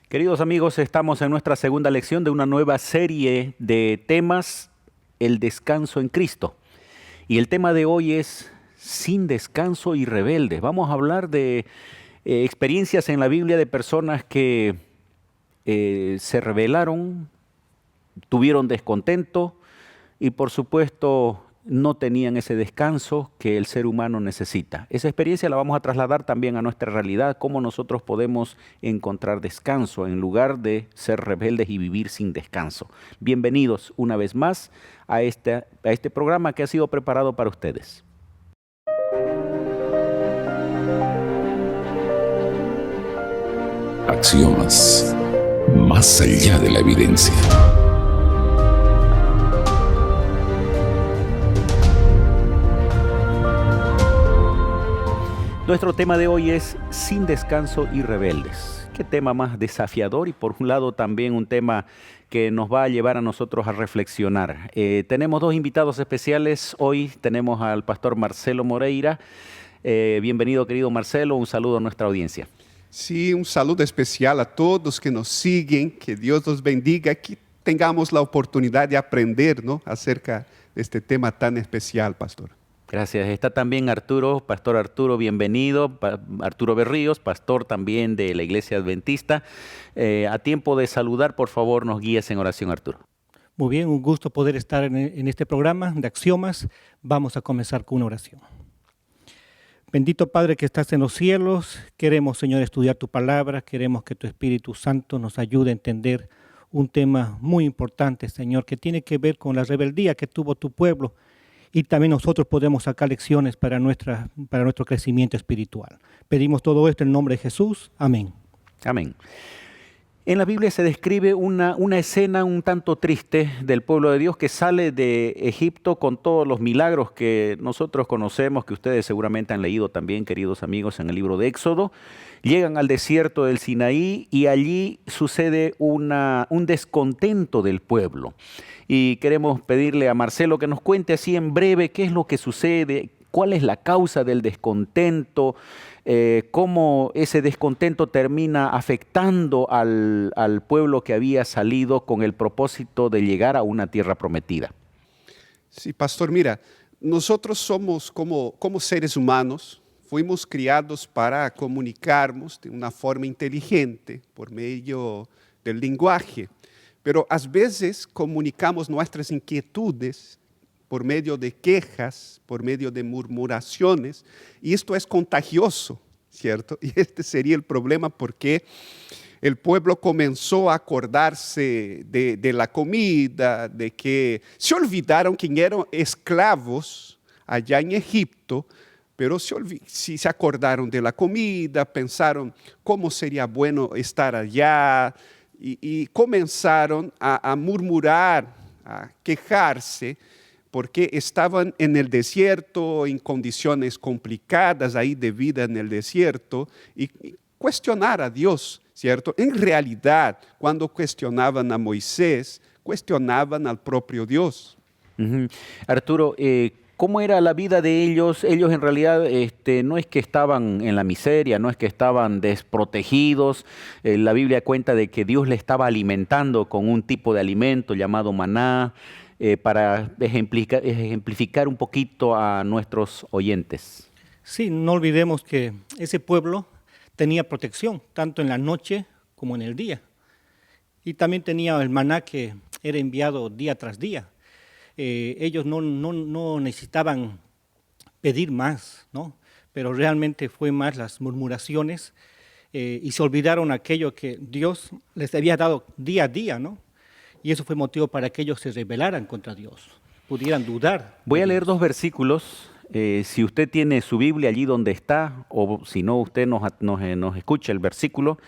Queridos amigos, estamos en nuestra segunda lección de una nueva serie de temas, el descanso en Cristo. Y el tema de hoy es sin descanso y rebeldes. Vamos a hablar de experiencias en la Biblia de personas que se rebelaron, tuvieron descontento y por supuesto no tenían ese descanso que el ser humano necesita. Esa experiencia la vamos a trasladar también a nuestra realidad, cómo nosotros podemos encontrar descanso en lugar de ser rebeldes y vivir sin descanso. Bienvenidos una vez más a este programa que ha sido preparado para ustedes. Axiomas, más allá de la evidencia. Nuestro tema de hoy es sin descanso y rebeldes. Qué tema más desafiador y por un lado también un tema que nos va a llevar a nosotros a reflexionar. Tenemos dos invitados especiales. Hoy tenemos al pastor Marcelo Moreira. Bienvenido, querido Marcelo. Un saludo a nuestra audiencia. Sí, un saludo especial a todos que nos siguen. Que Dios los bendiga. Que tengamos la oportunidad de aprender, ¿no?, acerca de este tema tan especial, pastor. Gracias. Está también Arturo, Pastor Arturo, bienvenido. Arturo Berríos, pastor también de la Iglesia Adventista. A tiempo de saludar, por favor, nos guíes en oración, Arturo. Muy bien, un gusto poder estar en este programa de Axiomas. Vamos a comenzar con una oración. Bendito Padre que estás en los cielos, queremos, Señor, estudiar tu palabra, queremos que tu Espíritu Santo nos ayude a entender un tema muy importante, Señor, que tiene que ver con la rebeldía que tuvo tu pueblo. Y también nosotros podemos sacar lecciones para nuestro crecimiento espiritual. Pedimos todo esto en el nombre de Jesús. Amén. Amén. En la Biblia se describe una escena un tanto triste del pueblo de Dios que sale de Egipto con todos los milagros que nosotros conocemos, que ustedes seguramente han leído también, queridos amigos, en el libro de Éxodo. Llegan al desierto del Sinaí y allí sucede un descontento del pueblo. Y queremos pedirle a Marcelo que nos cuente así en breve qué es lo que sucede, cuál es la causa del descontento, cómo ese descontento termina afectando al pueblo que había salido con el propósito de llegar a una tierra prometida. Sí, pastor, mira, nosotros somos como seres humanos, fuimos criados para comunicarnos de una forma inteligente por medio del lenguaje. Pero às vezes comunicamos nuestras inquietudes por medio de quejas, por medio de murmuraciones, y esto es contagioso, ¿cierto? Y este sería el problema porque el pueblo comenzó a acordarse de la comida, de que se olvidaron que eran esclavos allá en Egipto, pero se acordaron de la comida, pensaron cómo sería bueno estar allá, y comenzaron a murmurar, a quejarse, porque estaban en el desierto, en condiciones complicadas ahí de vida en el desierto, y cuestionar a Dios, ¿cierto? En realidad, cuando cuestionaban a Moisés, cuestionaban al propio Dios. Arturo, ¿cómo era la vida de ellos? Ellos en realidad no es que estaban en la miseria, no es que estaban desprotegidos. La Biblia cuenta de que Dios le estaba alimentando con un tipo de alimento llamado maná, para ejemplificar un poquito a nuestros oyentes. Sí, no olvidemos que ese pueblo tenía protección, tanto en la noche como en el día. Y también tenía el maná que era enviado día tras día. Ellos no necesitaban pedir más, ¿no? Pero realmente fue más las murmuraciones y se olvidaron aquello que Dios les había dado día a día, ¿no? Y eso fue motivo para que ellos se rebelaran contra Dios, pudieran dudar. Voy a leer dos versículos. Si usted tiene su Biblia allí donde está, o si no, usted nos escucha el versículo.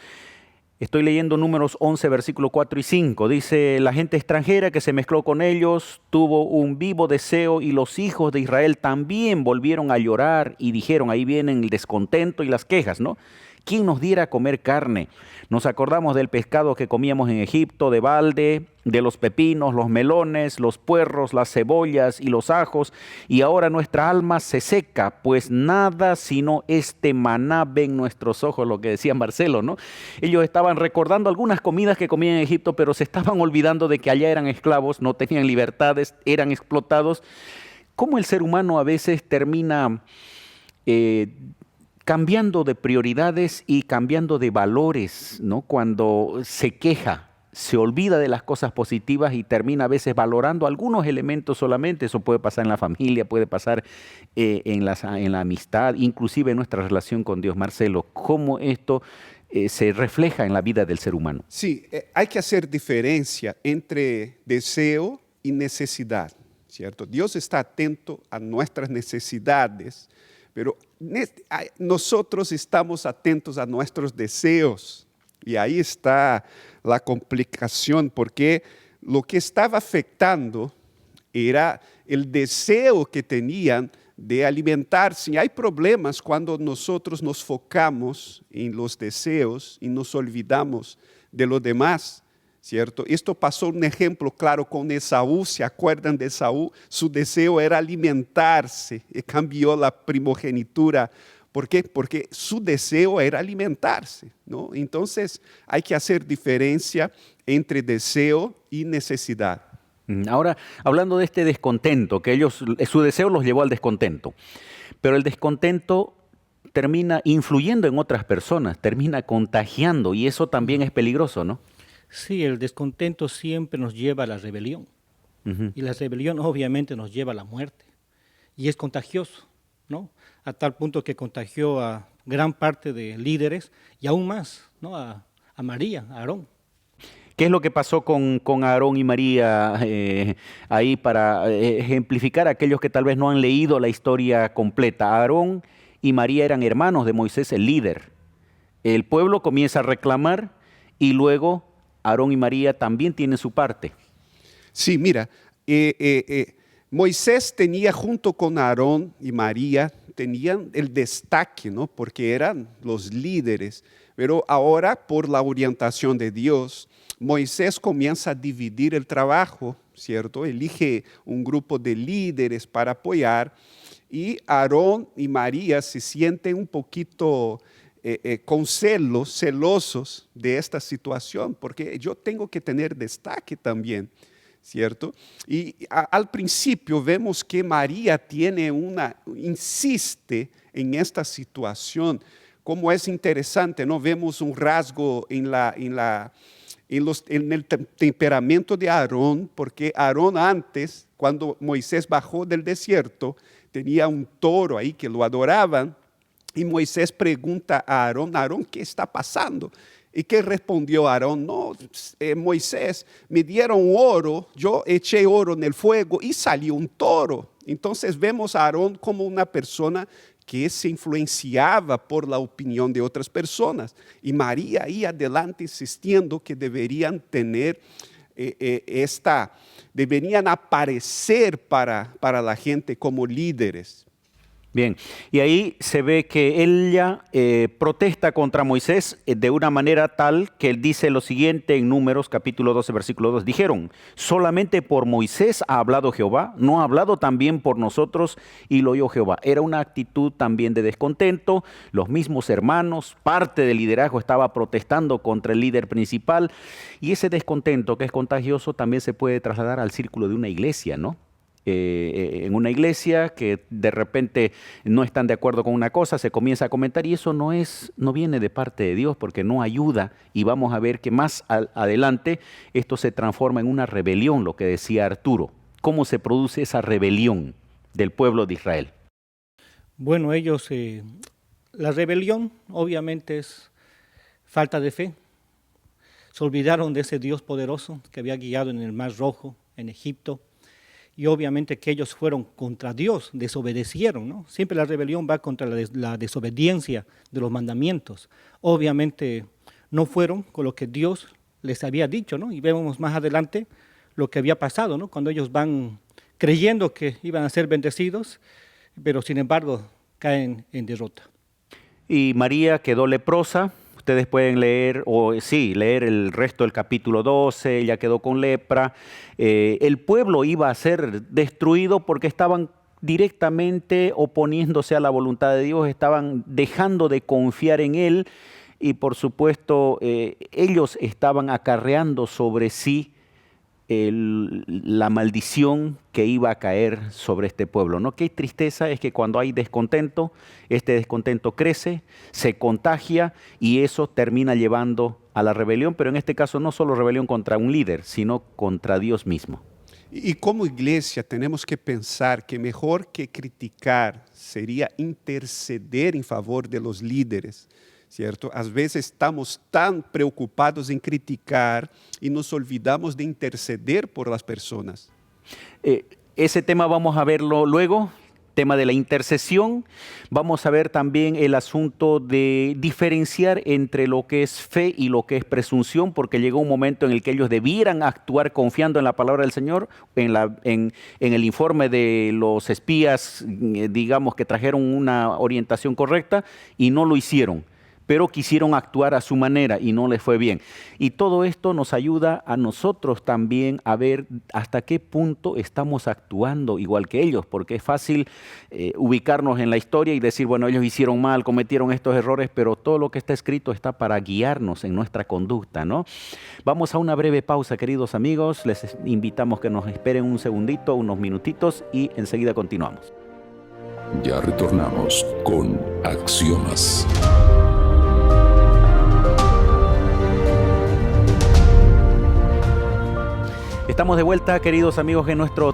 Estoy leyendo Números 11, versículo 4 y 5. Dice, la gente extranjera que se mezcló con ellos tuvo un vivo deseo y los hijos de Israel también volvieron a llorar y dijeron, ahí vienen el descontento y las quejas, ¿no? ¿Quién nos diera a comer carne? Nos acordamos del pescado que comíamos en Egipto, de balde, de los pepinos, los melones, los puerros, las cebollas y los ajos, y ahora nuestra alma se seca, pues nada sino este maná ven nuestros ojos, lo que decía Marcelo, ¿no? Ellos estaban recordando algunas comidas que comían en Egipto, pero se estaban olvidando de que allá eran esclavos, no tenían libertades, eran explotados. ¿Cómo el ser humano a veces termina cambiando de prioridades y cambiando de valores, ¿no? Cuando se queja, se olvida de las cosas positivas y termina a veces valorando algunos elementos solamente. Eso puede pasar en la familia, puede pasar en la amistad, inclusive en nuestra relación con Dios. Marcelo, ¿cómo esto se refleja en la vida del ser humano? Sí, hay que hacer diferencia entre deseo y necesidad, ¿cierto? Dios está atento a nuestras necesidades, pero nosotros estamos atentos a nuestros deseos. Y ahí está la complicación, porque lo que estaba afectando era el deseo que tenían de alimentarse. Y hay problemas cuando nosotros nos focamos en los deseos y nos olvidamos de lo demás, ¿cierto? Esto pasó un ejemplo claro con Esaú. ¿Se acuerdan de Esaú? Su deseo era alimentarse y cambió la primogenitura. ¿Por qué? Porque su deseo era alimentarse, ¿no? Entonces hay que hacer diferencia entre deseo y necesidad. Ahora, hablando de este descontento, que su deseo los llevó al descontento, pero el descontento termina influyendo en otras personas, termina contagiando, y eso también es peligroso, ¿no? Sí, el descontento siempre nos lleva a la rebelión. Y la rebelión obviamente nos lleva a la muerte. Y es contagioso, ¿no? A tal punto que contagió a gran parte de líderes y aún más, ¿no? A María, a Aarón. ¿Qué es lo que pasó con Aarón y María ahí para ejemplificar a aquellos que tal vez no han leído la historia completa? Aarón y María eran hermanos de Moisés, el líder. El pueblo comienza a reclamar y luego Aarón y María también tienen su parte. Sí, mira, Moisés tenía junto con Aarón y María, tenían el destaque, ¿no? Porque eran los líderes. Pero ahora, por la orientación de Dios, Moisés comienza a dividir el trabajo, ¿cierto? Elige un grupo de líderes para apoyar, y Aarón y María se sienten un poquito con celosos de esta situación, porque yo tengo que tener destaque también, ¿cierto? Y al principio vemos que María insiste en esta situación. Como es interesante, ¿no? Vemos un rasgo en el temperamento de Aarón, porque Aarón antes, cuando Moisés bajó del desierto, tenía un toro ahí que lo adoraban, y Moisés pregunta a Aarón, Aarón, ¿qué está pasando? ¿Y qué respondió Aarón? No, Moisés, me dieron oro, yo eché oro en el fuego y salió un toro. Entonces vemos a Aarón como una persona que se influenciaba por la opinión de otras personas. Y María ahí adelante insistiendo que deberían tener deberían aparecer para la gente como líderes. Bien, y ahí se ve que ella protesta contra Moisés de una manera tal que él dice lo siguiente en Números capítulo 12, versículo 2. Dijeron, solamente por Moisés ha hablado Jehová, no ha hablado también por nosotros, y lo oyó Jehová. Era una actitud también de descontento. Los mismos hermanos, parte del liderazgo estaba protestando contra el líder principal, y ese descontento que es contagioso también se puede trasladar al círculo de una iglesia, ¿no? En una iglesia que de repente no están de acuerdo con una cosa, se comienza a comentar, y eso no viene de parte de Dios, porque no ayuda, y vamos a ver que más adelante esto se transforma en una rebelión, lo que decía Arturo. ¿Cómo se produce esa rebelión del pueblo de Israel? Bueno, la rebelión obviamente es falta de fe. Se olvidaron de ese Dios poderoso que había guiado en el Mar Rojo, en Egipto. Y obviamente que ellos fueron contra Dios, desobedecieron, ¿no? Siempre la rebelión va contra la desobediencia de los mandamientos. Obviamente no fueron con lo que Dios les había dicho, ¿no? Y vemos más adelante lo que había pasado, ¿no? Cuando ellos van creyendo que iban a ser bendecidos, pero sin embargo caen en derrota. Y María quedó leprosa. Ustedes pueden leer, leer el resto del capítulo 12, ella quedó con lepra. El pueblo iba a ser destruido porque estaban directamente oponiéndose a la voluntad de Dios, estaban dejando de confiar en Él y por supuesto ellos estaban acarreando sobre sí la maldición que iba a caer sobre este pueblo, ¿no? Qué tristeza es que cuando hay descontento, este descontento crece, se contagia y eso termina llevando a la rebelión, pero en este caso no solo rebelión contra un líder, sino contra Dios mismo. Y como iglesia tenemos que pensar que mejor que criticar sería interceder en favor de los líderes, ¿cierto? Às vezes estamos tan preocupados en criticar y nos olvidamos de interceder por las personas. Ese tema vamos a verlo luego, tema de la intercesión. Vamos a ver también el asunto de diferenciar entre lo que es fe y lo que es presunción, porque llegó un momento en el que ellos debieran actuar confiando en la palabra del Señor, en el informe de los espías, digamos que trajeron una orientación correcta y no lo hicieron, pero quisieron actuar a su manera y no les fue bien. Y todo esto nos ayuda a nosotros también a ver hasta qué punto estamos actuando igual que ellos, porque es fácil ubicarnos en la historia y decir, bueno, ellos hicieron mal, cometieron estos errores, pero todo lo que está escrito está para guiarnos en nuestra conducta, ¿no? Vamos a una breve pausa, queridos amigos. Les invitamos que nos esperen un segundito, unos minutitos y enseguida continuamos. Ya retornamos con Axiomas. Estamos de vuelta, queridos amigos, en nuestro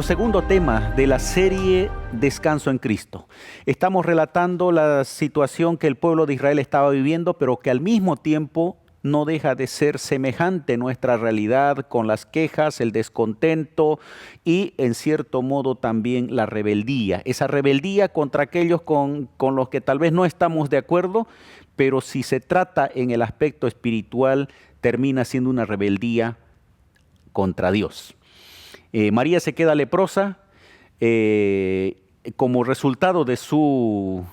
segundo tema de la serie Descanso en Cristo. Estamos relatando la situación que el pueblo de Israel estaba viviendo, pero que al mismo tiempo no deja de ser semejante nuestra realidad con las quejas, el descontento y en cierto modo también la rebeldía. Esa rebeldía contra aquellos con los que tal vez no estamos de acuerdo, pero si se trata en el aspecto espiritual, termina siendo una rebeldía contra Dios. María se queda leprosa como resultado de su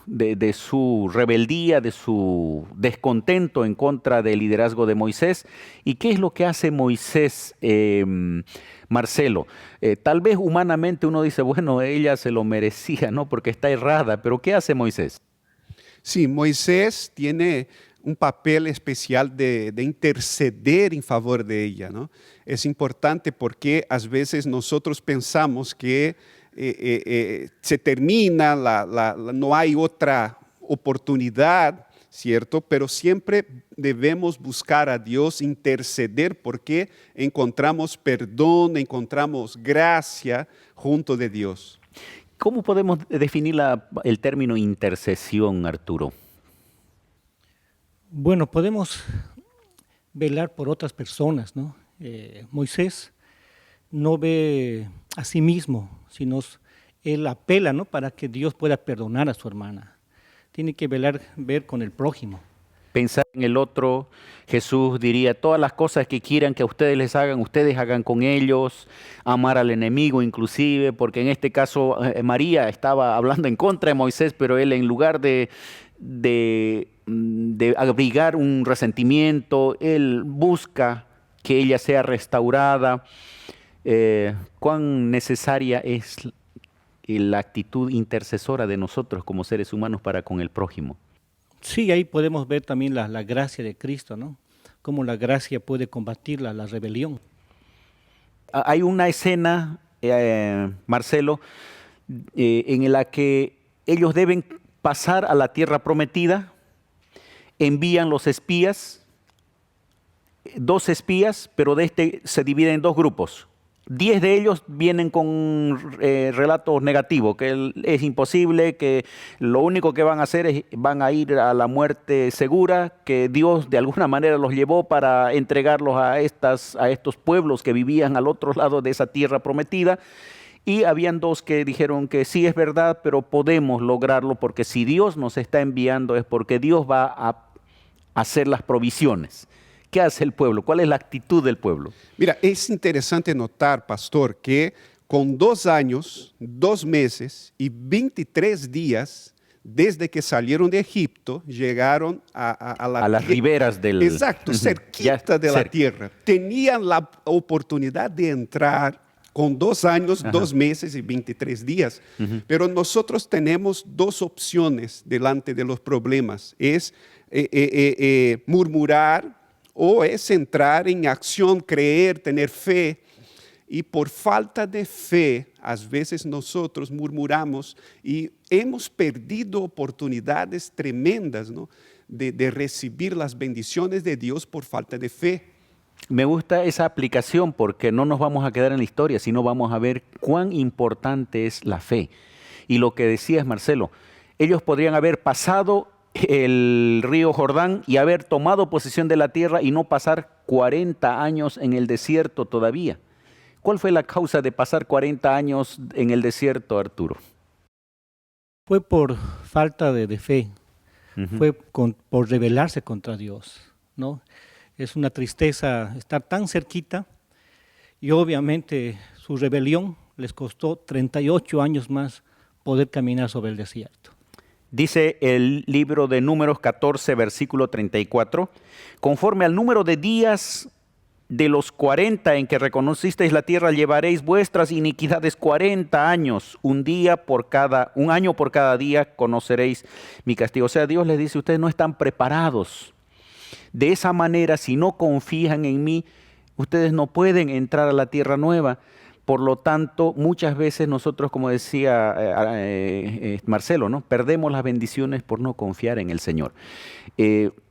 rebeldía, de su descontento en contra del liderazgo de Moisés. ¿Y qué es lo que hace Moisés, Marcelo? Tal vez humanamente uno dice, bueno, ella se lo merecía, ¿no? Porque está errada, pero ¿qué hace Moisés? Sí, Moisés tiene un papel especial de interceder en favor de ella, ¿no? Es importante porque a veces nosotros pensamos que se termina, no hay otra oportunidad, ¿cierto? Pero siempre debemos buscar a Dios, interceder porque encontramos perdón, encontramos gracia junto de Dios. ¿Cómo podemos definir el término intercesión, Arturo? Bueno, podemos velar por otras personas, ¿no? Moisés no ve a sí mismo, sino él apela, ¿no? Para que Dios pueda perdonar a su hermana. Tiene que ver con el prójimo. Pensar en el otro. Jesús diría, todas las cosas que quieran que a ustedes les hagan, ustedes hagan con ellos. Amar al enemigo inclusive, porque en este caso María estaba hablando en contra de Moisés, pero él en lugar de abrigar un resentimiento, él busca que ella sea restaurada. ¿Cuán necesaria es la actitud intercesora de nosotros como seres humanos para con el prójimo? Sí, ahí podemos ver también la gracia de Cristo, ¿no? Cómo la gracia puede combatir la rebelión. Hay una escena, Marcelo, en la que ellos deben pasar a la tierra prometida, envían los espías, 2 espías, pero se dividen en 2 grupos. 10 de ellos vienen con relatos negativos, que es imposible, que lo único que van a hacer es van a ir a la muerte segura, que Dios de alguna manera los llevó para entregarlos a estos pueblos que vivían al otro lado de esa tierra prometida. Y habían 2 que dijeron que sí es verdad, pero podemos lograrlo porque si Dios nos está enviando es porque Dios va a hacer las provisiones. ¿Qué hace el pueblo? ¿Cuál es la actitud del pueblo? Mira, es interesante notar, pastor, que con 2 años, 2 meses y 23 días desde que salieron de Egipto, llegaron a las riberas del... Exacto, cerquita de la cerca. tierra. Tenían la oportunidad de entrar con 2 años, 2 meses y 23 días. Pero nosotros tenemos 2 opciones delante de los problemas. Es murmurar o es entrar en acción, creer, tener fe. Y por falta de fe, a veces nosotros murmuramos y hemos perdido oportunidades tremendas, ¿no?, de recibir las bendiciones de Dios por falta de fe. Me gusta esa aplicación porque no nos vamos a quedar en la historia, sino vamos a ver cuán importante es la fe. Y lo que decías, Marcelo, ellos podrían haber pasado el río Jordán y haber tomado posesión de la tierra y no pasar 40 años en el desierto todavía. ¿Cuál fue la causa de pasar 40 años en el desierto, Arturo? Fue por falta de fe, fue por rebelarse contra Dios, ¿no? Es una tristeza estar tan cerquita y obviamente su rebelión les costó 38 años más poder caminar sobre el desierto. Dice el libro de Números 14, versículo 34, conforme al número de días de los 40 en que reconocisteis la tierra, llevaréis vuestras iniquidades 40 años, un año por cada día conoceréis mi castigo. O sea, Dios les dice, ustedes no están preparados. De esa manera, si no confían en mí, ustedes no pueden entrar a la tierra nueva. Por lo tanto, muchas veces nosotros, como decía Marcelo, ¿no?, perdemos las bendiciones por no confiar en el Señor.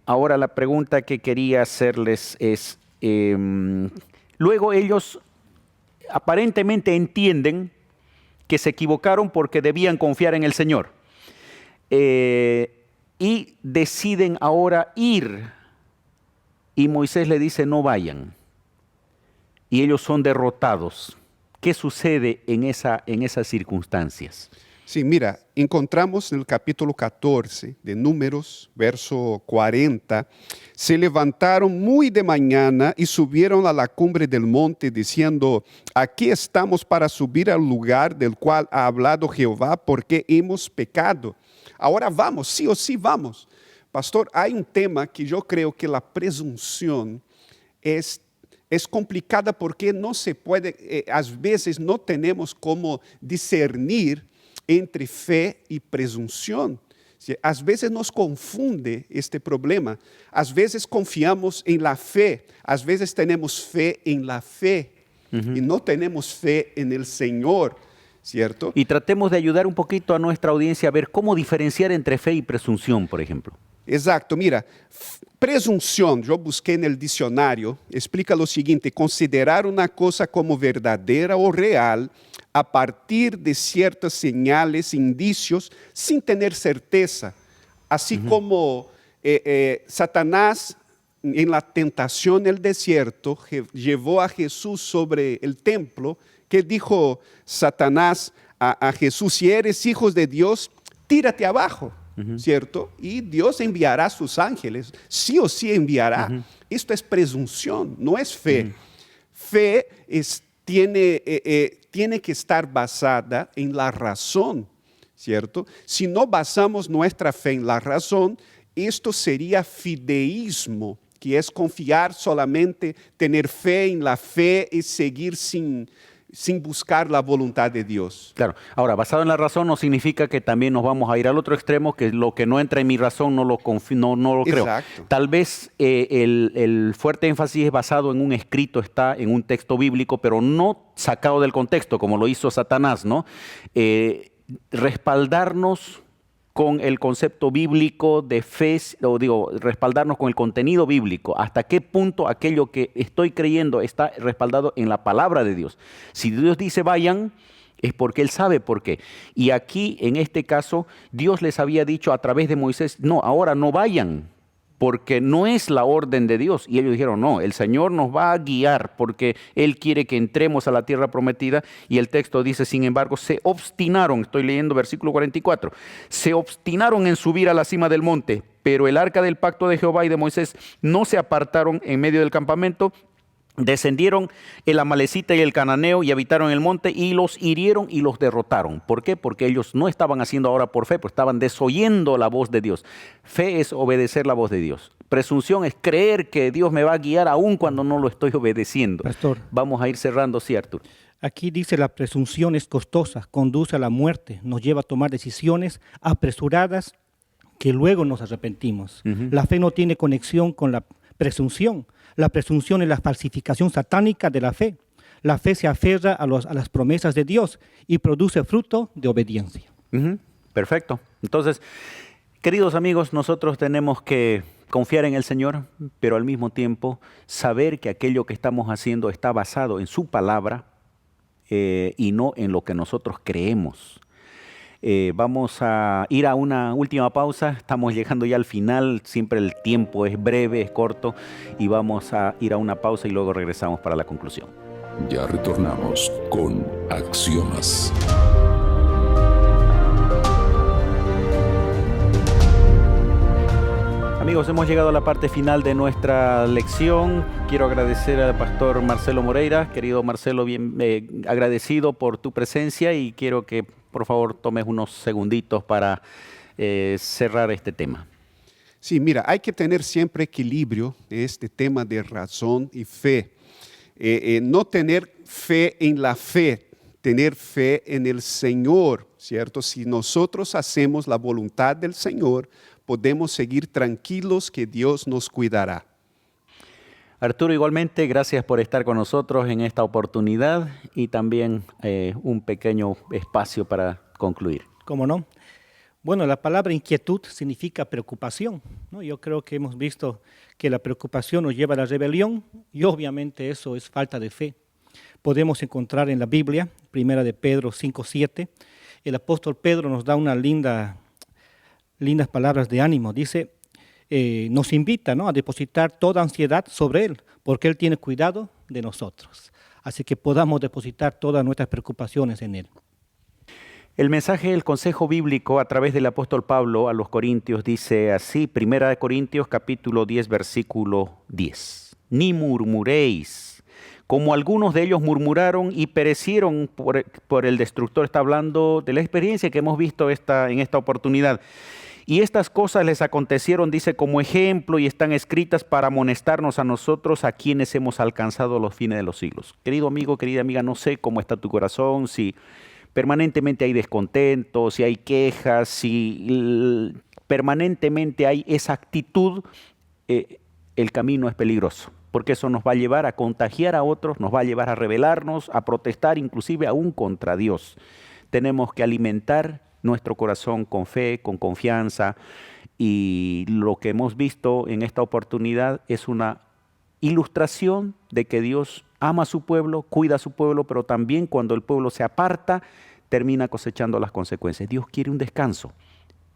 Ahora la pregunta que quería hacerles es, luego ellos aparentemente entienden que se equivocaron porque debían confiar en el Señor. Y deciden ahora ir. Y Moisés le dice, no vayan. Y ellos son derrotados. ¿Qué sucede en esas circunstancias? Sí, mira, encontramos en el capítulo 14 de Números, verso 40, se levantaron muy de mañana y subieron a la cumbre del monte diciendo, aquí estamos para subir al lugar del cual ha hablado Jehová porque hemos pecado. Ahora vamos, sí o sí vamos. Pastor, hay un tema que yo creo que la presunción es complicada porque no se puede, a veces no tenemos cómo discernir entre fe y presunción. A veces nos confunde este problema. A veces confiamos en la fe. A veces tenemos fe en la fe. Y no tenemos fe en el Señor, ¿cierto? Y tratemos de ayudar un poquito a nuestra audiencia a ver cómo diferenciar entre fe y presunción, por ejemplo. Exacto, mira, presunción, yo busqué en el diccionario, explica lo siguiente, considerar una cosa como verdadera o real a partir de ciertas señales, indicios, sin tener certeza. Así como Satanás en la tentación del desierto llevó a Jesús sobre el templo, que dijo Satanás a Jesús, si eres hijo de Dios, tírate abajo. ¿Cierto? Y Dios enviará a sus ángeles, sí o sí enviará. Esto es presunción, no es fe. Fe tiene que estar basada en la razón, ¿cierto? Si no basamos nuestra fe en la razón, esto sería fideísmo, que es confiar solamente, tener fe en la fe y seguir sin buscar la voluntad de Dios. Claro. Ahora, basado en la razón no significa que también nos vamos a ir al otro extremo, que lo que no entra en mi razón no lo creo. Exacto. Tal vez el fuerte énfasis es basado en un escrito, está en un texto bíblico, pero no sacado del contexto, como lo hizo Satanás, ¿no? Respaldarnos con el concepto bíblico de fe, respaldarnos con el contenido bíblico. ¿Hasta qué punto aquello que estoy creyendo está respaldado en la palabra de Dios? Si Dios dice vayan, es porque Él sabe por qué. Y aquí, en este caso, Dios les había dicho a través de Moisés, no, ahora no vayan, porque no es la orden de Dios. Y ellos dijeron, no, el Señor nos va a guiar porque Él quiere que entremos a la tierra prometida. Y el texto dice, sin embargo, se obstinaron, estoy leyendo versículo 44, se obstinaron en subir a la cima del monte, pero el arca del pacto de Jehová y de Moisés no se apartaron en medio del campamento, Descendieron el amalecita y el cananeo y habitaron en el monte y los hirieron y los derrotaron. ¿Por qué? Porque ellos no estaban haciendo ahora por fe, pues estaban desoyendo la voz de Dios. Fe es obedecer la voz de Dios. Presunción es creer que Dios me va a guiar aún cuando no lo estoy obedeciendo. Pastor, Vamos a ir cerrando, sí, Arturo. aquí dice la presunción es costosa, conduce a la muerte, nos lleva a tomar decisiones apresuradas que luego nos arrepentimos. La fe no tiene conexión con la presunción. La presunción es la falsificación satánica de la fe. La fe se aferra a las promesas de Dios y produce fruto de obediencia. Perfecto. Entonces, queridos amigos, nosotros tenemos que confiar en el Señor, pero al mismo tiempo saber que aquello que estamos haciendo está basado en su palabra y no en lo que nosotros creemos. Vamos a ir a una última pausa, estamos llegando ya al final, siempre el tiempo es breve, es corto, y vamos a ir a una pausa y luego regresamos para la conclusión. Ya retornamos con Axiomas. Amigos, hemos llegado a la parte final de nuestra lección. Quiero agradecer al pastor Marcelo Moreira. Querido Marcelo, bien agradecido por tu presencia y quiero que por favor tomes unos segunditos para cerrar este tema. Sí, mira, hay que tener siempre equilibrio en este tema de razón y fe. No tener fe en la fe, tener fe en el Señor, ¿cierto? Si nosotros hacemos la voluntad del Señor, podemos seguir tranquilos que Dios nos cuidará. Arturo, igualmente, gracias por estar con nosotros en esta oportunidad y también un pequeño espacio para concluir. ¿Cómo no? Bueno, la palabra inquietud significa preocupación, ¿no? Yo creo que hemos visto que la preocupación nos lleva a la rebelión y obviamente eso es falta de fe. Podemos encontrar en la Biblia, 1 de Pedro 5:7, el apóstol Pedro nos da unas lindas palabras de ánimo. Dice, nos invita, ¿no?, a depositar toda ansiedad sobre Él, porque Él tiene cuidado de nosotros. Así que podamos depositar todas nuestras preocupaciones en Él. El mensaje, el consejo bíblico a través del apóstol Pablo a los Corintios dice así, 1 Corintios capítulo 10, versículo 10. Ni murmuréis, como algunos de ellos murmuraron y perecieron por el destructor. Está hablando de la experiencia que hemos visto en esta oportunidad. Y estas cosas les acontecieron, dice, como ejemplo y están escritas para amonestarnos a nosotros, a quienes hemos alcanzado los fines de los siglos. Querido amigo, querida amiga, no sé cómo está tu corazón, si permanentemente hay descontento, si hay quejas, si permanentemente hay esa actitud, el camino es peligroso, porque eso nos va a llevar a contagiar a otros, nos va a llevar a rebelarnos, a protestar inclusive aún contra Dios. Tenemos que alimentar nuestro corazón con fe, con confianza, y lo que hemos visto en esta oportunidad es una ilustración de que Dios ama a su pueblo, cuida a su pueblo, pero también cuando el pueblo se aparta, termina cosechando las consecuencias. Dios quiere un descanso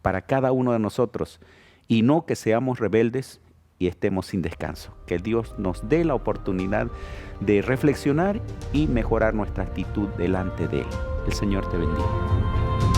para cada uno de nosotros y no que seamos rebeldes y estemos sin descanso. Que Dios nos dé la oportunidad de reflexionar y mejorar nuestra actitud delante de Él. El Señor te bendiga.